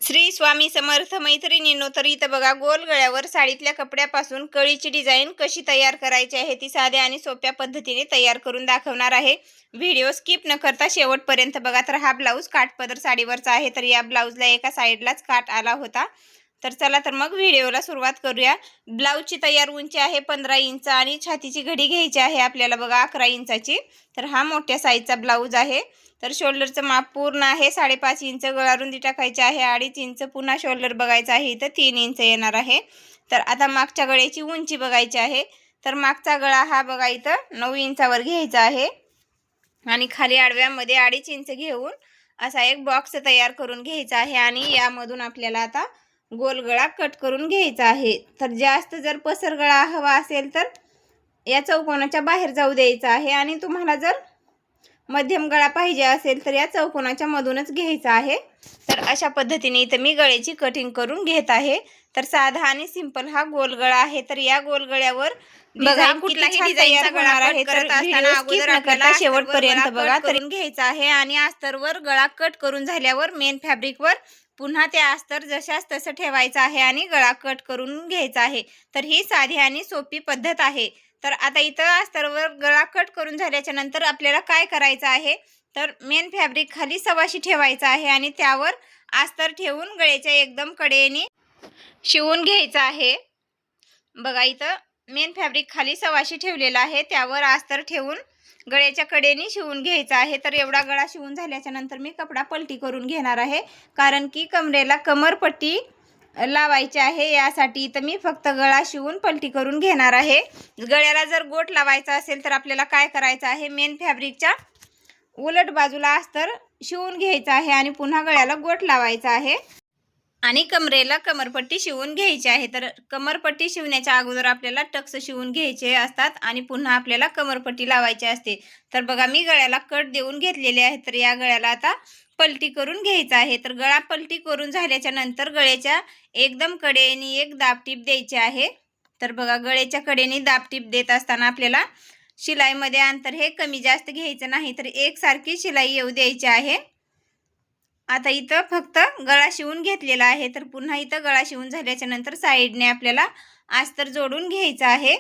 श्री स्वामी समर्थ मैत्रिणींनो, तर इथं बघा गोल गळ्यावर साडीतल्या कपड्यापासून कळीची डिझाईन कशी तयार करायची आहे ती साध्या आणि सोप्या पद्धतीने तयार करून दाखवणार आहे। व्हिडिओ स्किप न करता शेवटपर्यंत बघा। तर हा ब्लाऊज काठपदर साडीवरचा आहे, तर या ब्लाऊजला एका साईडलाच काठ आला होता। तर चला तर मग व्हिडिओला सुरुवात करूया। ब्लाऊजची तयार उंची आहे 15 इंच आणि छातीची घडी घ्यायची आहे आपल्याला बघा 11 इंचाची। तर हा मोठ्या साईजचा ब्लाऊज आहे। तर शोल्डरचं माप पूर्ण आहे 5.5 इंच, गळा रुंदी टाकायची आहे 2.5 इंच, पुन्हा शोल्डर बघायचा आहे इथं 3 इंच येणार आहे। तर आता मागच्या गळ्याची उंची बघायची आहे। तर मागचा गळा हा बघा इथं 9 इंचावर घ्यायचा आहे आणि खाली आडव्यामध्ये 2.5 इंच घेऊन असा एक बॉक्स तयार करून घ्यायचा आहे आणि यामधून आपल्याला आता गोल गळा कट करून घ्यायचा आहे। तर जास्त जर पसर गळा हवा असेल तर या चौकोनाच्या बाहेर जाऊ द्यायचा आहे आणि तुम्हाला जर मध्यम गळा पाहिजे असेल तर या चौकोनाच्या मधूनच घ्यायचा आहे। तर अशा पद्धतीने इथं मी गळ्याची कटिंग करून घेत आहे। तर साधा आणि सिंपल हा गोल गळा आहे। तर या गोल गळ्यावर बघा कुठलाही डिझाईनचा गळा आहे तर असताना अगोदर आपल्याला शेवटपर्यंत बघा करून घ्यायचा आहे आणि अस्तरवर गळा कट करून झाल्यावर मेन फॅब्रिकवर पुन्हा ते अस्तर जशास तसं ठेवायचं आहे आणि गळा कट करून घ्यायचा आहे। तर ही साधी आणि सोपी पद्धत आहे। तर आता इथं अस्तरवर गळा कट करून झाल्याच्या नंतर आपल्याला काय करायचं आहे, तर मेन फॅब्रिक खाली सवाशी ठेवायचा आहे आणि त्यावर अस्तर ठेवून गळ्याच्या एकदम कडेने शिवून घ्यायचं आहे। बघा इथं मेन फॅब्रिक खाली सवाशी ठेवलेला आहे, त्यावर अस्तर ठेवून गळ्याच्या कडेने शिवून घ्यायचा आहे। तर एवढा गळा शिवून झाल्याच्या नंतर मी कपडा पलटी करून घेणार आहे, कारण की कमरेला कमरपट्टी लावायची आहे। यासाठी तर मी फक्त गळा शिवून पलटी करून घेणार आहे। गळ्याला जर गोट लावायचा असेल तर आपल्याला काय करायचं आहे, मेन फॅब्रिकच्या उलट बाजूला अस्तर शिवून घ्यायचं आहे आणि पुन्हा गळ्याला गोट लावायचा आहे आणि कमरेला कमरपट्टी शिवून घ्यायची आहे। तर कमरपट्टी शिवण्याच्या अगोदर आपल्याला टक्स शिवून घ्यायचे असतात आणि पुन्हा आपल्याला कमरपट्टी लावायची असते। तर बघा मी गळ्याला कट देऊन घेतलेले आहे। तर या गळ्याला आता पलटी करून घ्यायचा आहे। तर गळा पलटी करून झाल्याच्या नंतर गळ्याच्या एकदम कडेने एक दाबटीप द्यायची आहे। तर बघा गळ्याच्या कडेने दाबटीप देत असताना आपल्याला शिलाईमध्ये अंतर हे कमी जास्त घ्यायचं नाही, तर एकसारखी शिलाई येऊ द्यायची आहे। आता इथं फक्त गळा शिवून घेतलेला आहे। तर पुन्हा इथं गळा शिवून झाल्याच्या नंतर साईडने आपल्याला अस्तर जोडून घ्यायचं आहे।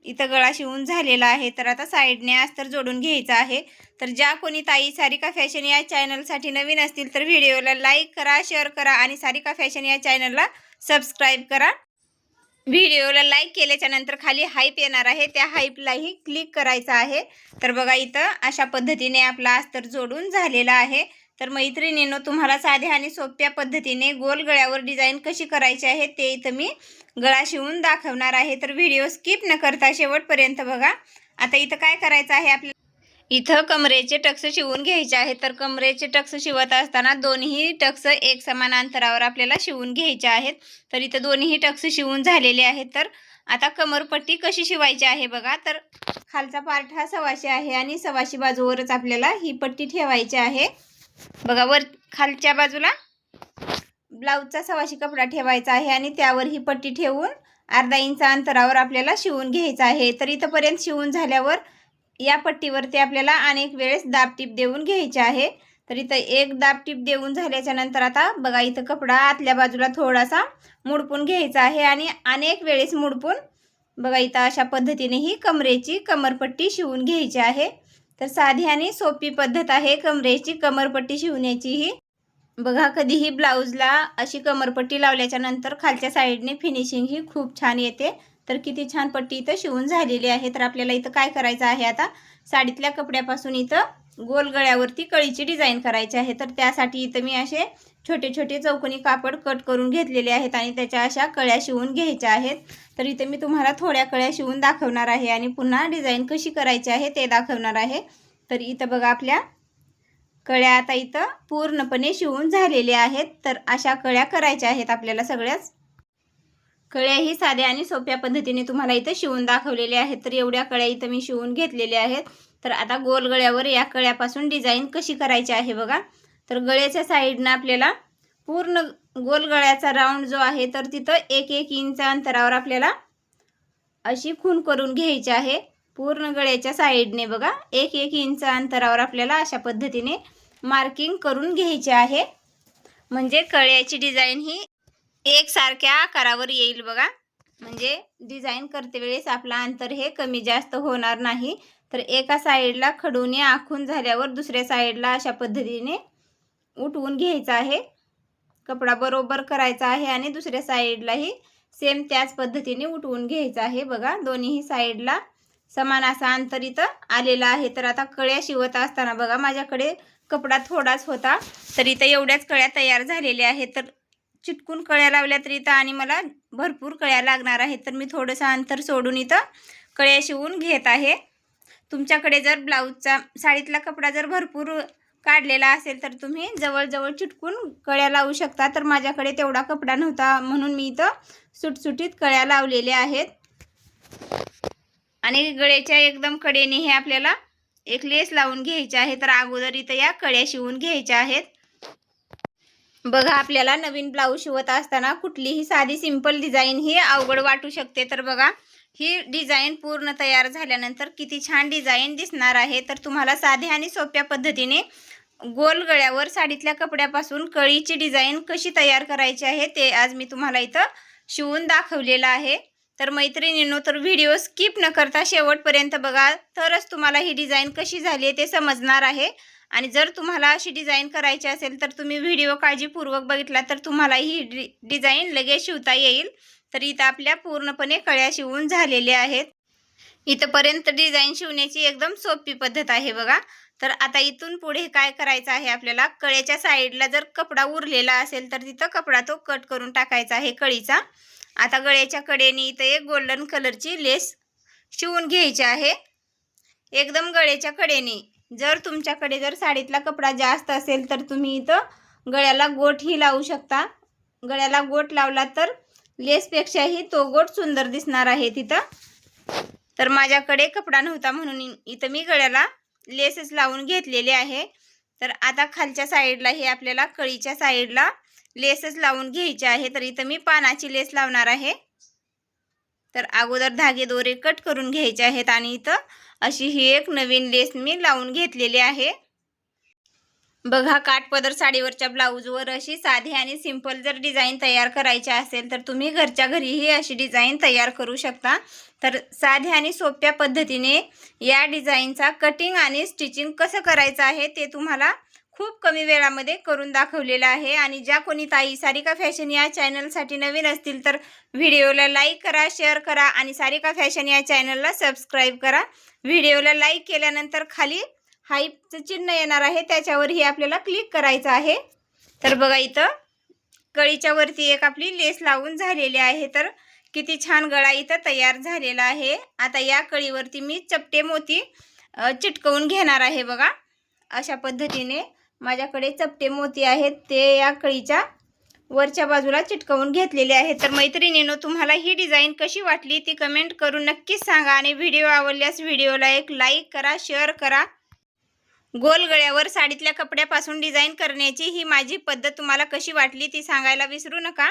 इथं गळा शिवून झालेला आहे, तर आता साईडने अस्तर जोडून घ्यायचं आहे। तर ज्या कोणी ताई सारिका फॅशन या चॅनलसाठी नवीन असतील तर व्हिडिओला लाईक करा, शेअर करा आणि सारिका फॅशन या चॅनलला सबस्क्राईब करा। व्हिडिओला लाईक केल्याच्या नंतर खाली हाईप येणार आहे, त्या हाईपलाही क्लिक करायचं आहे। तर बघा इथं अशा पद्धतीने आपला अस्तर जोडून झालेला आहे। तर मैत्रिणींनो, तुम्हाला साध्या आणि सोप्या पद्धतीने गोल गळ्यावर डिझाईन कशी करायची आहे ते इथं मी गळा शिवून दाखवणार आहे। तर व्हिडिओ स्किप न करता शेवटपर्यंत बघा। आता इथं काय करायचं आहे, आपल्याला इथं कमरेचे टक्स शिवून घ्यायचे आहेत। तर कमरेचे टक्स शिवत असताना दोन्ही टक्स एक समान अंतरावर आपल्याला शिवून घ्यायचे आहेत। तर इथं दोन्ही टक्स शिवून झालेले आहेत। तर आता कमरपट्टी कशी शिवायची आहे बघा। तर खालचा पार्ट हा सवाशी आहे आणि सवाशी बाजूवरच आपल्याला ही पट्टी ठेवायची आहे। बघा वर खालच्या बाजूला ब्लाऊजचा सवाशी कपडा ठेवायचा आहे आणि त्यावर ही पट्टी ठेवून अर्धा इंच अंतरावर आपल्याला शिवून घ्यायचं आहे। तर इथंपर्यंत शिवून झाल्यावर या पट्टीवरती आपल्याला अनेक वेळेस दाबटीप देऊन घ्यायचे आहे। तर इथं एक दाबटीप देऊन झाल्याच्या नंतर आता बघा इथं कपडा आतल्या बाजूला थोडासा मुडपून घ्यायचा आहे आणि अनेक वेळेस मुडपून बघा इथं अशा पद्धतीने ही कमरेची कमरपट्टी शिवून घ्यायची आहे। तर साधी आणि सोपी पद्धत आहे कमरेची कमरपट्टी शिवण्याची ही। बघा कधीही ब्लाऊजला अशी कमरपट्टी लावल्याच्या नंतर खालच्या साईडने फिनिशिंग ही खूप छान येते। तर किती छान पट्टी इथं शिवून झालेली आहे। तर आपल्याला इथं काय करायचं आहे, आता साडीतल्या कपड्यापासून इथं गोल गळ्यावरती कळीची डिझाईन करायची आहे। तर त्यासाठी इथं मी असे छोटे छोटे चौकोनी कापड कट करून घेतलेले आहेत आणि त्याच्या अशा कळ्या शिवून घ्यायच्या आहेत। तर इथे मी तुम्हाला थोड्या कळ्या शिवून दाखवणार आहे आणि पुन्हा डिझाईन कशी करायची आहे ते दाखवणार आहे। तर इथं बघा आपल्या कळ्या आता इथं पूर्णपणे शिवून झालेल्या आहेत। तर अशा कळ्या करायच्या आहेत आपल्याला सगळ्याच। कळ्या ही साध्या आणि सोप्या पद्धतीने तुम्हाला इथं शिवून दाखवलेल्या आहेत। तर एवढ्या कळ्या इथं मी शिवून घेतलेल्या आहेत। तर आता गोल गळ्यावर या कळ्यापासून डिझाईन कशी करायची आहे बघा। तर गळ्याच्या साईडनं आपल्याला पूर्ण गोल गळ्याचा राऊंड जो आहे तर तिथं 1-1 इंच अंतरावर आपल्याला अशी खूण करून घ्यायची आहे। पूर्ण गळ्याच्या साईडने बघा 1-1 इंच अंतरावर आपल्याला अशा पद्धतीने मार्किंग करून घ्यायचे आहे। म्हणजे कळ्याची डिझाईन ही एकसारख्या आकारावर येईल बघा. म्हणजे डिझाईन करते वेळेस आपला अंतर हे कमी जास्त होणार नाही. तर एका साईडला खडूने आखून झाल्यावर दुसऱ्या साईडला अशा पद्धतीने उठवून घ्यायचा आहे. कपडा बरोबर करायचा आहे आणि दुसऱ्या साईडलाही सेम त्याच पद्धतीने उठवून घ्यायचा आहे. बघा दोन्ही साईडला समान असा अंतर इथं आलेला आहे. तर आता कळ्या शिवत असताना बघा माझ्याकडे कपडा थोडाच होता, तर इथं एवढ्याच कळ्या तयार झालेल्या आहेत. तर चिटकून कळ्या लावल्या तर इथं आणि मला भरपूर कळ्या लागणार आहेत. तर मी थोडंसं अंतर सोडून इथं कळ्या शिवून घेत आहे. तुमच्याकडे जर ब्लाऊजचा साडीतला कपडा जर भरपूर काढलेला असेल तर तुम्ही जवळजवळ चिटकून कळ्या लावू शकता. तर माझ्याकडे तेवढा कपडा नव्हता म्हणून मी इथं सुटसुटीत कळ्या लावलेल्या आहेत. आणि गळ्याच्या एकदम कडेने हे आपल्याला एक लेस लावून घ्यायची आहे. तर अगोदर इथं या कळ्या शिवून घ्यायच्या आहेत. बघा आपल्याला नवीन ब्लाऊज शिवत असताना कुठलीही साधी सिंपल डिझाईन ही अवघड वाटू शकते. तर बघा ही डिझाईन पूर्ण तयार झाल्यानंतर किती छान डिझाईन दिसणार आहे. तर तुम्हाला साध्या आणि सोप्या पद्धतीने गोल गळ्यावर साडीतल्या कपड्यापासून कळीची डिझाईन कशी तयार करायची आहे ते आज मी तुम्हाला इथं शिवून दाखवलेलं आहे. तर मैत्रिणींनो, तर व्हिडिओ स्किप न करता शेवटपर्यंत बघा, तरच तुम्हाला ही डिझाईन कशी झाली आहे ते समजणार आहे. आणि जर तुम्हाला अशी डिझाईन करायची असेल तर तुम्ही व्हिडिओ काळजीपूर्वक बघितला तर तुम्हाला ही डिझाईन लगेच शिवता येईल. तर इथं आपल्या पूर्णपणे कळ्या शिवून झालेल्या आहेत. इथंपर्यंत डिझाईन शिवण्याची एकदम सोपी पद्धत आहे बघा. तर आता इथून पुढे काय करायचं आहे आपल्याला, कळ्याच्या साईडला जर कपडा उरलेला असेल तर तिथं कपडा तो कट करून टाकायचा आहे कळीचा. आता गळ्याच्या कडेने इथं एक गोल्डन कलरची लेस शिवून घ्यायची आहे एकदम गळ्याच्या कडेने. जर तुमच्याकडे जर साडीतला कपडा जास्त असेल तर तुम्ही इथं गळ्याला गोटही लावू शकता. गळ्याला गोट लावला तर लेसपेक्षाही तो गोट सुंदर दिसणार आहे तिथं. तर माझ्याकडे कपडा नव्हता म्हणून इथं मी गळ्याला लेसच लावून घेतलेले आहे. तर आता खालच्या साईडला हे आपल्याला कळीच्या साईडला लेसच लावून घ्यायचे आहे. तर इथं मी पानाची लेस लावणार आहे. तर अगोदर धागे दोरे कट करून घ्यायचे आहेत आणि इथं अशी ही एक नवीन लेस मी लावून घेतलेली आहे. बघा काठपदर साडीवरच्या ब्लाऊजवर अशी साधी आणि सिंपल जर डिझाईन तयार करायची असेल तर तुम्ही घरच्या घरीही अशी डिझाईन तयार करू शकता. तर साध्या आणि सोप्या पद्धतीने या डिझाईनचा कटिंग आणि स्टिचिंग कसं करायचं आहे ते तुम्हाला खूप कमी वेळामध्ये करून दाखवलेलं आहे. आणि ज्या कोणी ताई सारिका फॅशन या चॅनलसाठी नवीन असतील तर व्हिडिओला लाईक करा, शेअर करा आणि सारिका फॅशन या चॅनलला सबस्क्राईब करा. व्हिडिओला लाईक केल्यानंतर खाली हाईपचं चिन्ह येणार आहे, त्याच्यावरही आपल्याला क्लिक करायचं आहे. तर बघा इथं कळीच्या वरती एक आपली लेस लावून झालेली आहे. तर किती छान गळा इथं तयार झालेला आहे. आता या कळीवरती मी चपटे मोती चिटकवून घेणार आहे. बघा अशा पद्धतीने माझ्याकडे चपटे मोती आहेत, ते या कळीच्या वरच्या बाजूला चिटकवून घेतलेले आहेत. तर मैत्रिणींनो, तुम्हाला ही डिझाईन कशी वाटली ती कमेंट करून नक्कीच सांगा. आणि व्हिडिओ आवडल्यास व्हिडिओला एक लाईक करा, शेअर करा. गोल गळ्यावर साडीतल्या कपड्यापासून डिझाईन करण्याची ही माझी पद्धत तुम्हाला कशी वाटली ती सांगायला विसरू नका.